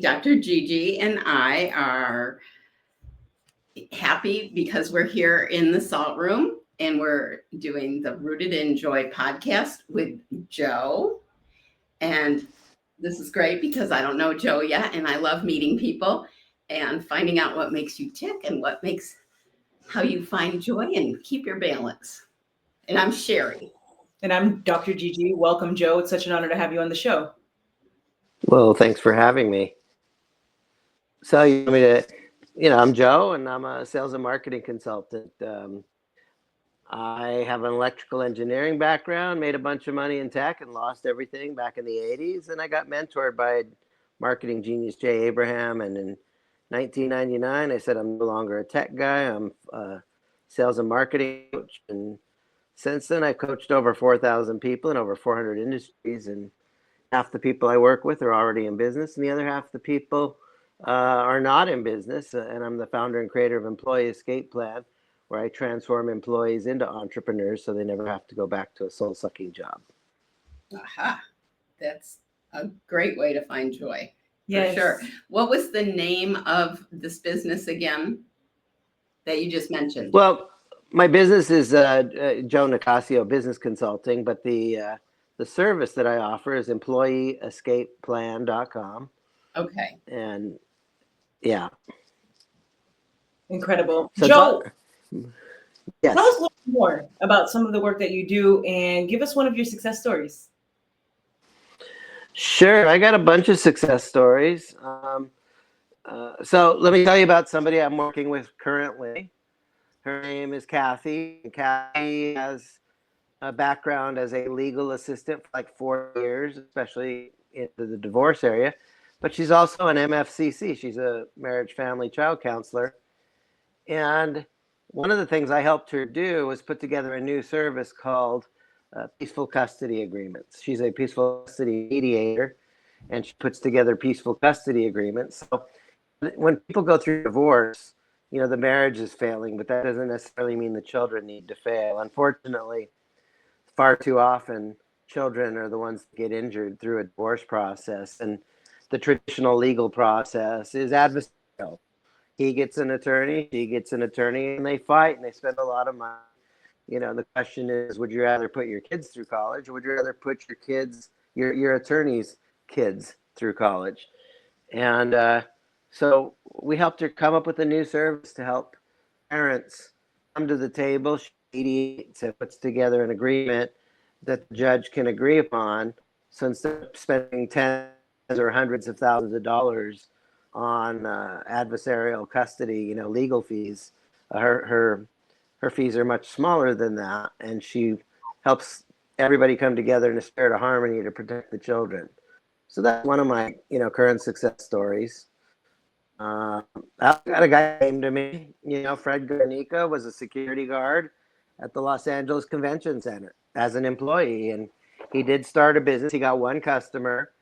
Dr. Gigi and I are happy because we're here in the Salt Room and we're doing the Rooted in Joy podcast with Joe. And this is great because I don't know Joe yet, and I love meeting people and finding out what makes you tick and what makes how you find joy and keep your balance. And I'm Sherry. And I'm Dr. Gigi. Welcome, Joe. It's such an honor to have you on the show. Well, thanks for having me. So you want me to, I'm Joe, and I'm a sales and marketing consultant. I have an electrical engineering background, made a bunch of money in tech and lost everything back in the 80s. And I got mentored by marketing genius Jay Abraham. And in 1999, I said, I'm no longer a tech guy. I'm a sales and marketing coach. And since then, I've coached over 4,000 people in over 400 industries. And half the people I work with are already in business, and the other half the people are not in business. And I'm the founder and creator of Employee Escape Plan, where I transform employees into entrepreneurs so they never have to go back to a soul-sucking job. Aha. That's a great way to find joy. Yes. For sure. What was the name of this business again that you just mentioned? Well, my business is Joe Nicassio Business Consulting, but the service that I offer is employeeescapeplan.com. Okay. And yeah. Incredible. So Joe, yes. tell us a little more about some of the work that you do and give us one of your success stories. Sure. I got a bunch of success stories. So let me tell you about somebody I'm working with currently. Her name is Kathy. Kathy has a background as a legal assistant for like 4 years, especially into the divorce area. But she's also an MFCC. She's a marriage, family, child counselor. And one of the things I helped her do was put together a new service called Peaceful Custody Agreements. She's a peaceful custody mediator, and she puts together peaceful custody agreements. So when people go through divorce, the marriage is failing, but that doesn't necessarily mean the children need to fail. Unfortunately, far too often, children are the ones that get injured through a divorce process. And the traditional legal process is adversarial. He gets an attorney, she gets an attorney, and they fight and they spend a lot of money. The question is, would you rather put your kids through college, or would you rather put your kids, your attorney's kids through college? And so we helped her come up with a new service to help parents come to the table. She mediates and puts together an agreement that the judge can agree upon. So instead of spending tens or hundreds of thousands of dollars on adversarial custody, legal fees, her fees are much smaller than that, and she helps everybody come together in a spirit of harmony to protect the children. So that's one of my current success stories. I've got a guy came to me, Fred Garnica was a security guard at the Los Angeles Convention Center as an employee, and he did start a business. He got one customer.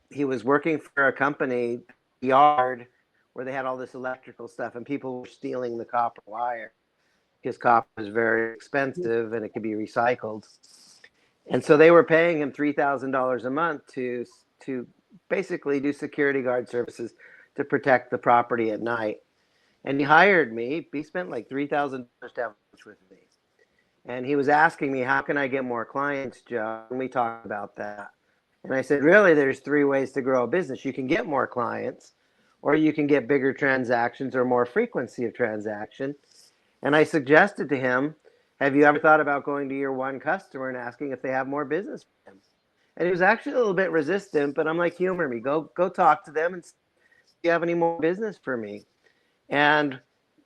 He was working for a company yard where they had all this electrical stuff, and people were stealing the copper wire because copper is very expensive and it could be recycled. And so they were paying him $3,000 a month to basically do security guard services to protect the property at night. And he hired me. He spent like $3,000 to have lunch with me. And he was asking me, how can I get more clients, Joe? And we talked about that. And I said, really, there's 3 ways to grow a business. You can get more clients, or you can get bigger transactions or more frequency of transaction. And I suggested to him, have you ever thought about going to your one customer and asking if they have more business for him? And he was actually a little bit resistant, but I'm like, humor me. Go talk to them and see if you have any more business for me. And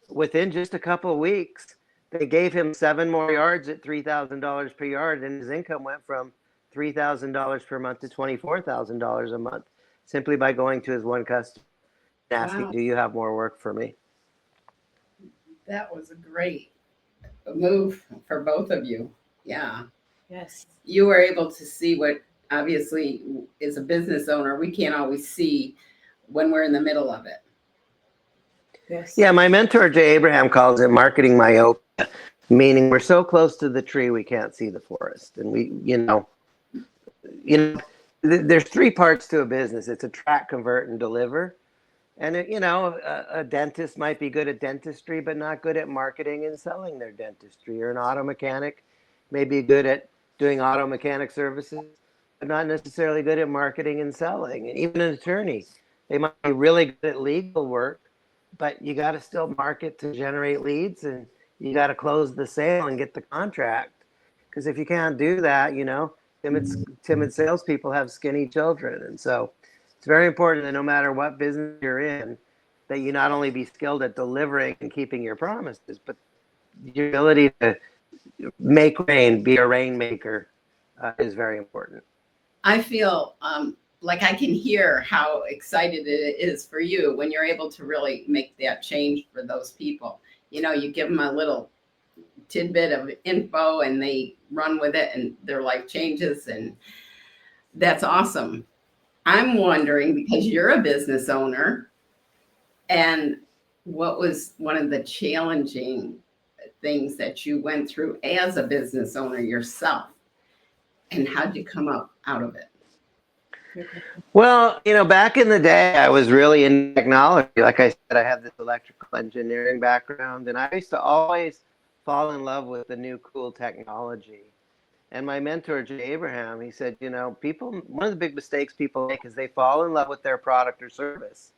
within just a couple of weeks, they gave him 7 more yards at $3,000 per yard, and his income went from $3,000 per month to $24,000 a month, simply by going to his one customer and asking, Wow. do you have more work for me? That was a great move for both of you. Yeah. Yes. You were able to see what obviously as a business owner, we can't always see when we're in the middle of it. Yes. Yeah, my mentor, Jay Abraham, calls it marketing myopia, meaning we're so close to the tree we can't see the forest. And we, there's three parts to a business. It's attract, convert, and deliver. And a dentist might be good at dentistry, but not good at marketing and selling their dentistry. Or an auto mechanic may be good at doing auto mechanic services, but not necessarily good at marketing and selling. And even an attorney, they might be really good at legal work, but you got to still market to generate leads, and you got to close the sale and get the contract. Because if you can't do that, timid salespeople have skinny children, and so it's very important that no matter what business you're in, that you not only be skilled at delivering and keeping your promises, but your ability to make rain, be a rainmaker, is very important. I feel like I can hear how excited it is for you when you're able to really make that change for those people. You give them a little tidbit of info and they run with it and their life changes, and that's awesome. I'm wondering, because you're a business owner, and what was one of the challenging things that you went through as a business owner yourself, and how'd you come up out of it? Well, back in the day, I was really in technology. Like I said, I have this electrical engineering background, and I used to always fall in love with the new cool technology. And my mentor, Jay Abraham, he said, one of the big mistakes people make is they fall in love with their product or service.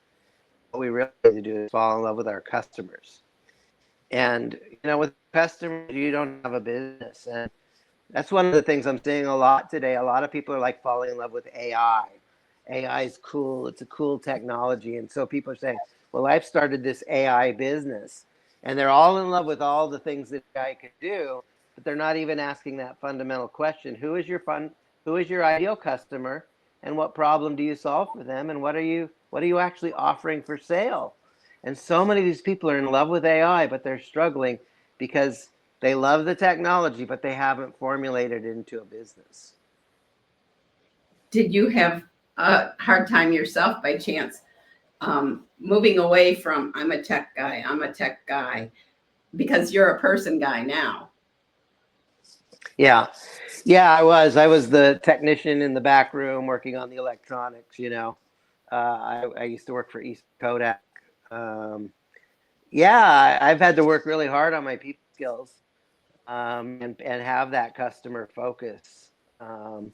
What we really need to do is fall in love with our customers. And, with customers, you don't have a business. And that's one of the things I'm seeing a lot today. A lot of people are like falling in love with AI. AI is cool. It's a cool technology. And so people are saying, well, I've started this AI business. And they're all in love with all the things that AI could do, but they're not even asking that fundamental question. Who is your ideal customer, and what problem do you solve for them, and what are you actually offering for sale? And so many of these people are in love with AI, but they're struggling because they love the technology, but they haven't formulated it into a business. Did you have a hard time yourself by chance moving away from I'm a tech guy, because you're a person guy now? Yeah, I was the technician in the back room working on the electronics. I used to work for East Kodak. I've had to work really hard on my people skills, and have that customer focus. For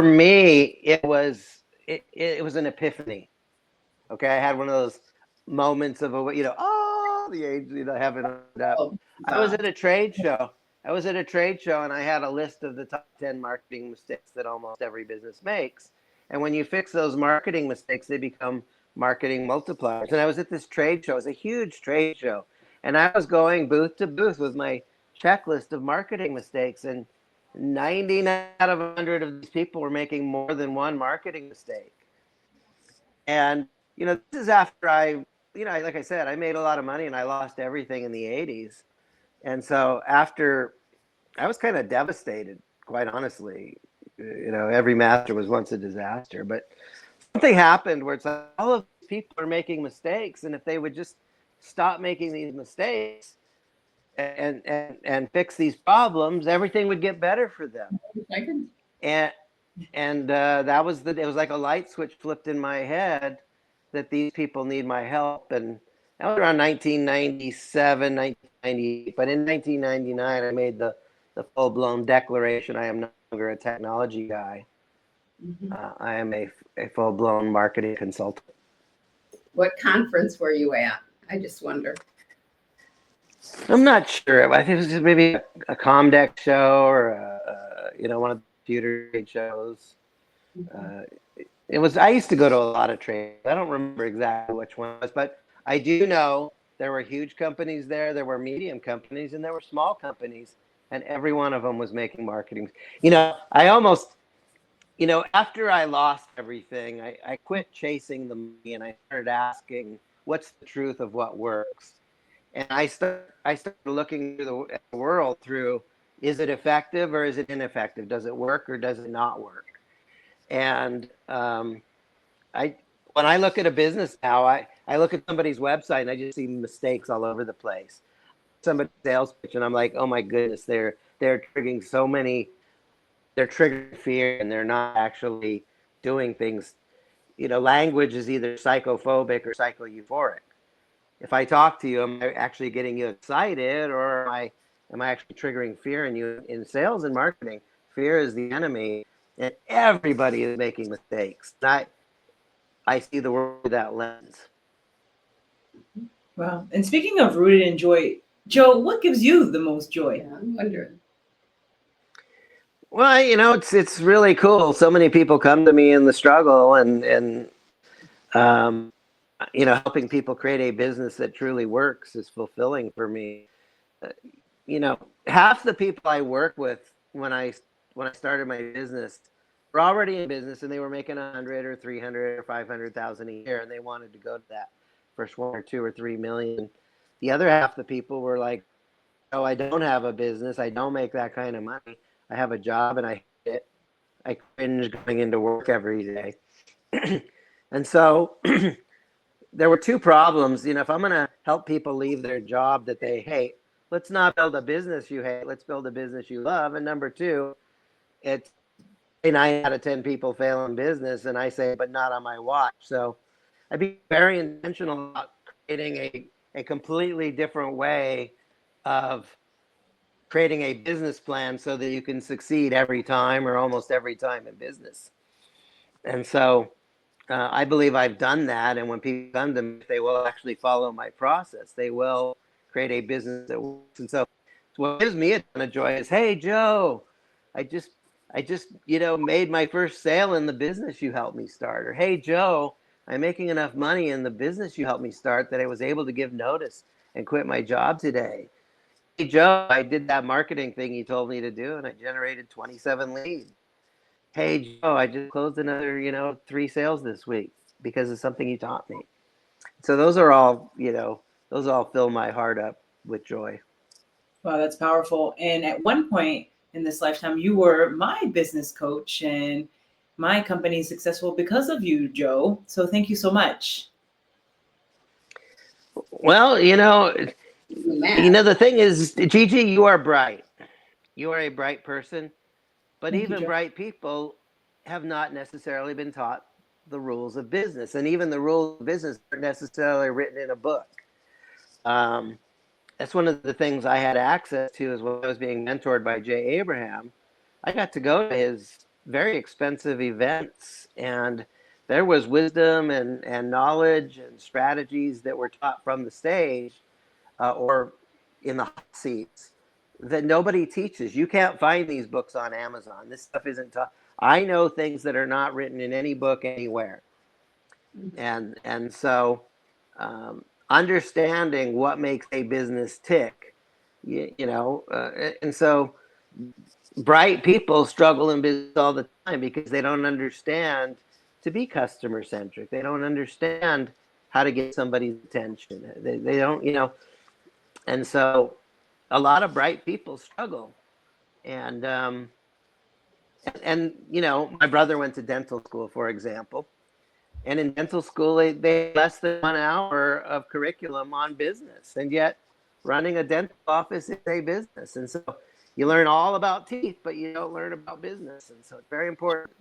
me, it was an epiphany. Okay, I had one of those moments of the age, heaven opened up. Oh, I was at a trade show. And I had a list of the top 10 marketing mistakes that almost every business makes. And when you fix those marketing mistakes, they become marketing multipliers. And I was at this trade show. It was a huge trade show. And I was going booth to booth with my checklist of marketing mistakes. And 99 out of 100 of these people were making more than one marketing mistake. And, this is after like I said, I made a lot of money and I lost everything in the 80s. And so after, I was kind of devastated, quite honestly. Every master was once a disaster. But something happened where it's like all of these people are making mistakes. And if they would just stop making these mistakes and fix these problems, everything would get better for them. And it was like a light switch flipped in my head that these people need my help. And that was around 1997, 1998. But in 1999, I made the full-blown declaration: I am no longer a technology guy. Mm-hmm. I am a full-blown marketing consultant. What conference were you at? I just wonder. I'm not sure. I think it was just maybe a Comdex show or one of the computer trade shows. I used to go to a lot of trades. I don't remember exactly which one it was, but I do know there were huge companies there were medium companies, and there were small companies, and every one of them was making marketing. I almost, after I lost everything, I quit chasing the money, and I started asking, what's the truth of what works? And I started looking through the world through, is it effective or is it ineffective? Does it work or does it not work? And when I look at a business now, I look at somebody's website and I just see mistakes all over the place. Somebody's sales pitch and I'm like, oh my goodness, they're triggering so many they're triggering fear and they're not actually doing things. Language is either psychophobic or psycho-euphoric. If I talk to you, am I actually getting you excited, or am I actually triggering fear in you? In sales and marketing, fear is the enemy, and everybody is making mistakes. I see the world through that lens. Wow. And speaking of rooted in joy, Joe, what gives you the most joy? Yeah, I'm wondering. Well, it's really cool. So many people come to me in the struggle, and helping people create a business that truly works is fulfilling for me. Half the people I work with when I started my business were already in business and they were making 100 or 300 or 500,000 a year, and they wanted to go to that first 1 or 2 or 3 million. The other half the people were like, "Oh, I don't have a business. I don't make that kind of money. I have a job and I hate it. I cringe going into work every day." And so there were two problems. If I'm going to help people leave their job that they hate, let's not build a business you hate. Let's build a business you love. And number two, it's 9 out of 10 people fail in business. And I say, but not on my watch. So I'd be very intentional about creating a completely different way of creating a business plan so that you can succeed every time or almost every time in business. And so I believe I've done that. And when people come to me, they will actually follow my process. They will create a business that works. And so what gives me a ton of joy is, hey, Joe, I just made my first sale in the business you helped me start. Or, hey, Joe, I'm making enough money in the business you helped me start that I was able to give notice and quit my job today. Hey, Joe, I did that marketing thing you told me to do, and I generated 27 leads. Hey, Joe, I just closed another, 3 sales this week because of something you taught me. So those all fill my heart up with joy. Wow, that's powerful. And at one point in this lifetime, you were my business coach, and my company is successful because of you, Joe. So thank you so much. Well, the thing is, Gigi, you are bright. You are a bright person. But Thank you, even Joe. bright people have not necessarily been taught the rules of business. And even the rules of business aren't necessarily written in a book. That's one of the things I had access to is when I was being mentored by Jay Abraham. I got to go to his very expensive events, and there was wisdom and knowledge and strategies that were taught from the stage or in the hot seats that nobody teaches. You can't find these books on Amazon. This stuff isn't taught. I know things that are not written in any book anywhere. And so understanding what makes a business tick, and so bright people struggle in business all the time because they don't understand to be customer centric. They don't understand how to get somebody's attention. They don't, and so a lot of bright people struggle. And my brother went to dental school, for example. And in dental school, they had less than 1 hour of curriculum on business. And yet running a dental office is a business. And so you learn all about teeth, but you don't learn about business. And so it's very important.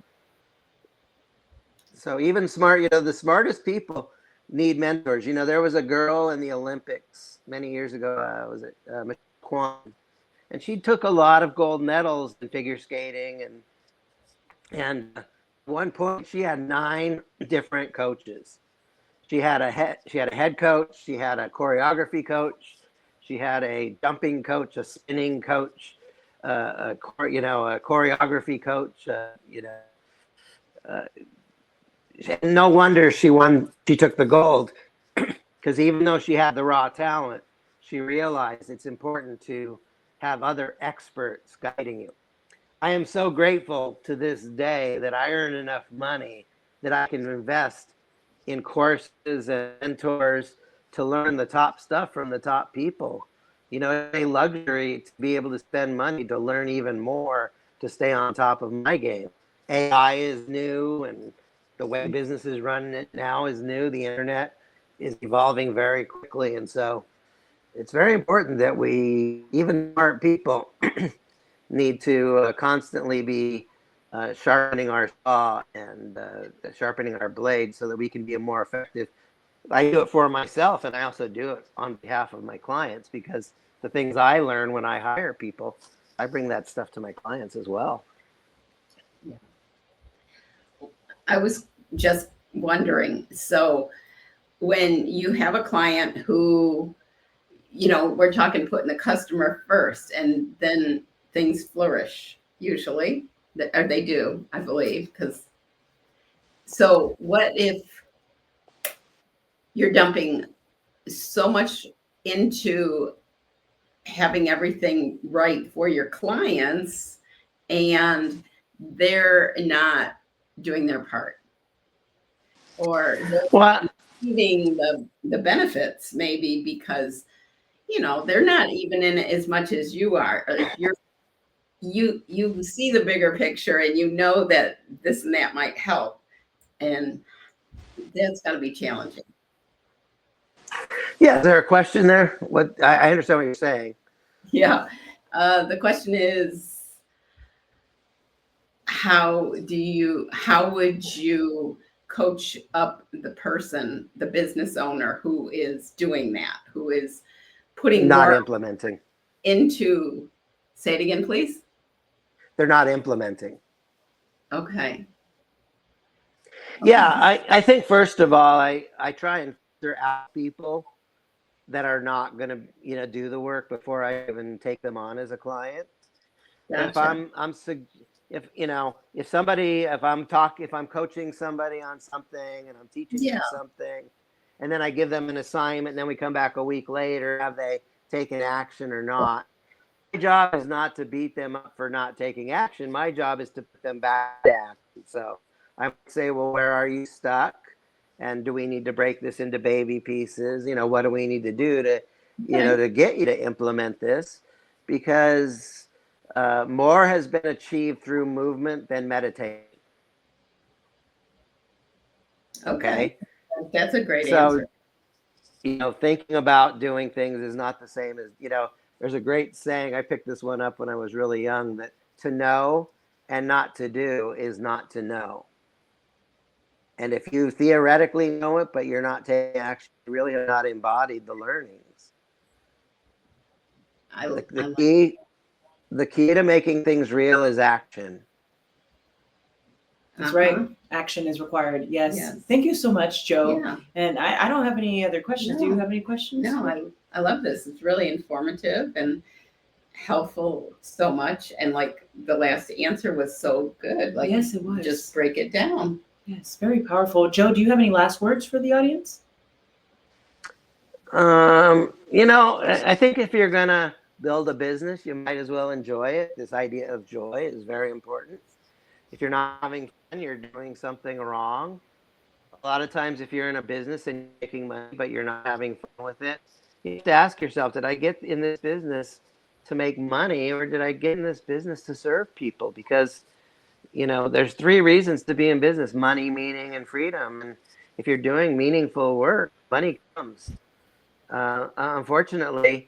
So even the smartest people need mentors. There was a girl in the Olympics many years ago, was it Michelle Kwan? And she took a lot of gold medals in figure skating. And at one point, she had 9 different coaches. She had a head coach. She had a choreography coach. She had a jumping coach, a spinning coach, a choreography coach. No wonder she won. She took the gold because even though she had the raw talent, she realized it's important to have other experts guiding you. I am so grateful to this day that I earn enough money that I can invest in courses and mentors to learn the top stuff from the top people. It's a luxury to be able to spend money to learn even more, to stay on top of my game. AI is new, and the way business is running it now is new. The internet is evolving very quickly. And so it's very important that we, even smart people, need to constantly be sharpening our saw and sharpening our blade so that we can be more effective. I do it for myself, and I also do it on behalf of my clients, because the things I learn when I hire people, I bring that stuff to my clients as well. Yeah. I was just wondering, so when you have a client who, we're talking putting the customer first, and then things flourish usually, or they do, I believe, so what if you're dumping so much into having everything right for your clients and they're not doing their part, or Well, they're receiving the benefits maybe because they're not even in it as much as you are. Like you see the bigger picture and you know that this and that might help, and that's got to be challenging. yeah, is there a question there? What I understand what you're saying. Yeah. The question is, how would you coach up the person, the business owner who is doing that, who is putting Not more implementing. into, say it again, please? They're not implementing. Okay. Yeah, I think first of all, I try and filter out people that are not going to do the work before I even take them on as a client. If Gotcha. if I'm coaching somebody on something and I'm teaching Yeah. them something, and then I give them an assignment, and then we come back a week later, have they taken action or not? My job is not to beat them up for not taking action. My job is to put them back to action. So I might say, well, where are you stuck? And do we need to break this into baby pieces? What do we need to do to, Okay. to get you to implement this? Because more has been achieved through movement than meditation. Okay. Okay. That's a great So, answer. thinking about doing things is not the same as, there's a great saying. I picked this one up when I was really young, that to know and not to do is not to know. And if you theoretically know it, but you're not taking action, you really have not embodied the learnings. I The, the like. key the key to making things real is action. That's right. Action is required. Yes. Yes. Thank you so much, Joe. Yeah. And I don't have any other questions. Do you No. have any questions? No, I love this. It's really informative and helpful so much. And like the last answer was so good. Like, Yes, it was. just break it down. Yes, very powerful. Joe, do you have any last words for the audience? I think if you're gonna build a business, you might as well enjoy it. This idea of joy is very important. If you're not having fun, you're doing something wrong. A lot of times, if you're in a business and you're making money, but you're not having fun with it, you have to ask yourself, did I get in this business to make money, or did I get in this business to serve people? Because, there's three reasons to be in business: money, meaning, and freedom. And if you're doing meaningful work, money comes. Unfortunately,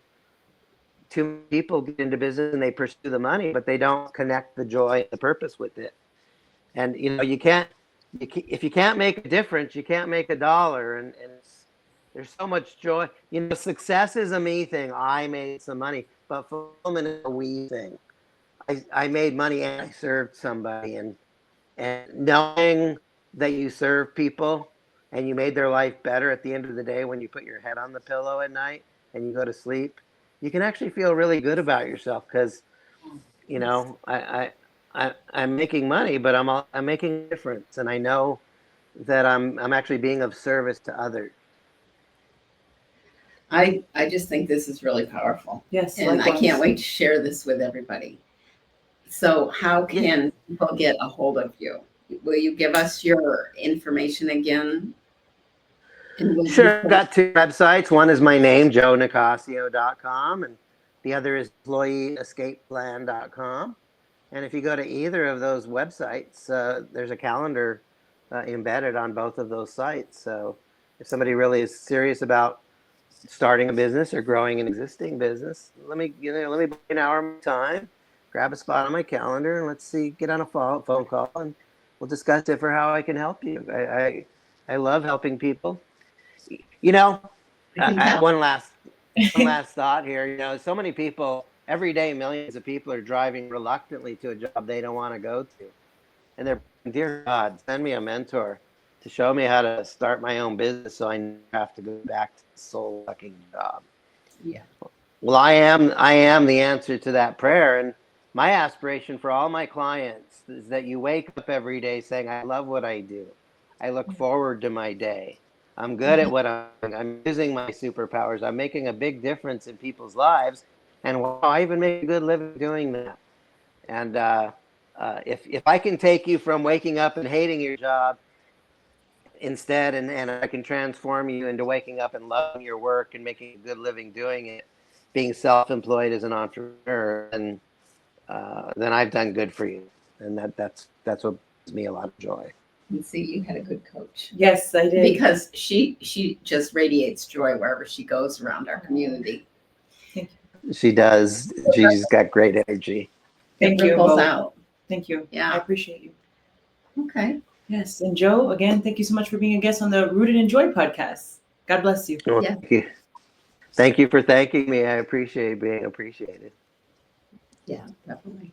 too many people get into business and they pursue the money, but they don't connect the joy and the purpose with it. And if you can't make a difference, you can't make a dollar. And there's so much joy. Success is a me thing. I made some money, but fulfillment is a we thing. I made money and I served somebody, and knowing that you serve people and you made their life better at the end of the day, when you put your head on the pillow at night and you go to sleep, you can actually feel really good about yourself, because I'm making money, but I'm making a difference, and I know that I'm actually being of service to others. I just think this is really powerful. Yes, And likewise. I can't wait to share this with everybody. So how can people get a hold of you? Will you give us your information again? Sure. I've got two websites. One is my name, joenicassio.com, and the other is employeeescapeplan.com. And if you go to either of those websites, there's a calendar embedded on both of those sites. So if somebody really is serious about starting a business or growing an existing business, let me book an hour of my time, grab a spot on my calendar and let's get on a phone call and we'll discuss it for how I can help you. I love helping people. You know, I can tell. one last thought here. You know, so many people every day, millions of people are driving reluctantly to a job they don't want to go to, and they're, dear God, send me a mentor to show me how to start my own business so I never have to go back to the soul sucking job. Yeah. Well, I am the answer to that prayer, and my aspiration for all my clients is that you wake up every day saying, I love what I do. I look forward to my day. I'm good at what I'm using my superpowers. I'm making a big difference in people's lives, and wow, I even make a good living doing that. And if I can take you from waking up and hating your job instead, and I can transform you into waking up and loving your work and making a good living doing it, being self-employed as an entrepreneur, and then I've done good for you, and that's what brings me a lot of joy. And see, you had a good coach. Yes, I did. Because she just radiates joy wherever she goes around our community. She does. She's got great energy. Thank It you ripples both. out. Thank you. Yeah. I appreciate you. Okay. Yes. And Joe, again, thank you so much for being a guest on the Rooted in Joy podcast. God bless you. Well, Yeah. thank you. Thank you for thanking me. I appreciate being appreciated. Yeah, definitely.